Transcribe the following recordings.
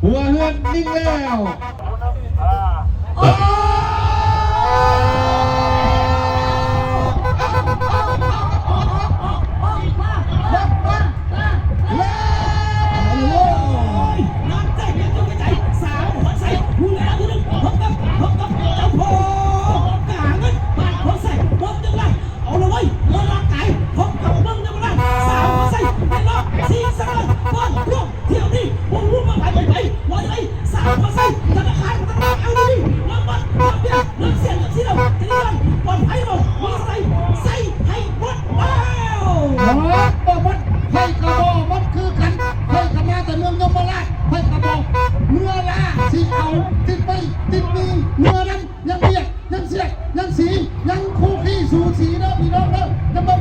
หัวเฮือนนิ่งแล้วยังคู่ขี้สูสีเนาะพี่น้องเนาะยังบอ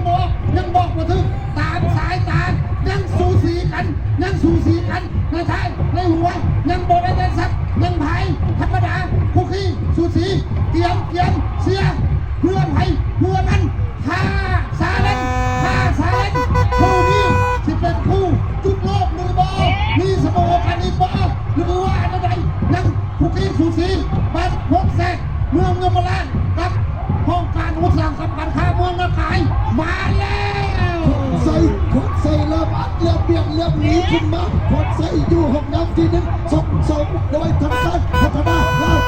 กว่าถึงตามสายตายังสูสีกันในท้ายในหัวยังโบได้สักยังไผ่ธรรมดาคู่ขี้สูสีเกียมเสียเพื่อไผ่เพื่อมันท่าซาเล้งคู่นี้ที่เป็นคู่จุดโลกหรือบ่มีสมองกันอีกบ่หรือว่าอะไรยังคู่ขี้สูสีบ้านพกแสกเมืองยมราชกับห้องการอุตสาหกรรมการค้าเมืองนาคายมาแล้วใส่เริ่มอัดเริ่มเบียดเริ่มหนีขึ้นมาคนใส่อยู่ห้องน้ำที่หนึ่งส่งโดยทำการพัฒนาแล้ว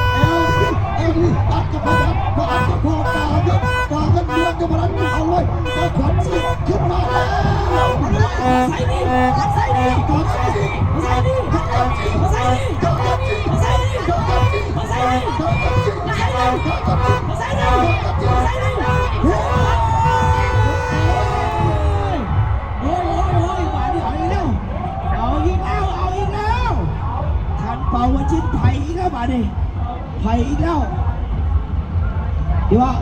เอลนี่อัดกับพออัดกับพอตาเงินเมืองจะมาลันเอาเลยแต่ขวัญใส่ขึ้นมาแล้วใส่ดีใส่ดีเป่าวันชิ้นไผ่อีกแล้วมาดิไผ่อีกแล้วดีว่า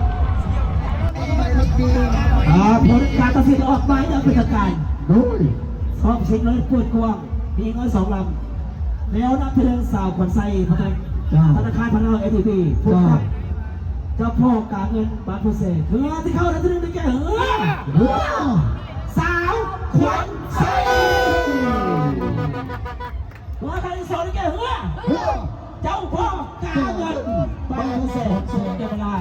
ผลการตัดสินออกมาอย่างเป็นทางการซ้อมเช็คเลยปวดกวางมีน้อย2 ลำแล้วนักเทนสาวขวัญไซธนาคารพนักงาน ATP ผู้กับเจ้าพ่อการเงินบางผู้เสกเฮือที่เข้าในที่นึงได้แก่เฮือสาวขวัญไซว่าใครสอนแกเฮือเจ้าพ่อการเงินบางผู้เสกเจ้าเวลา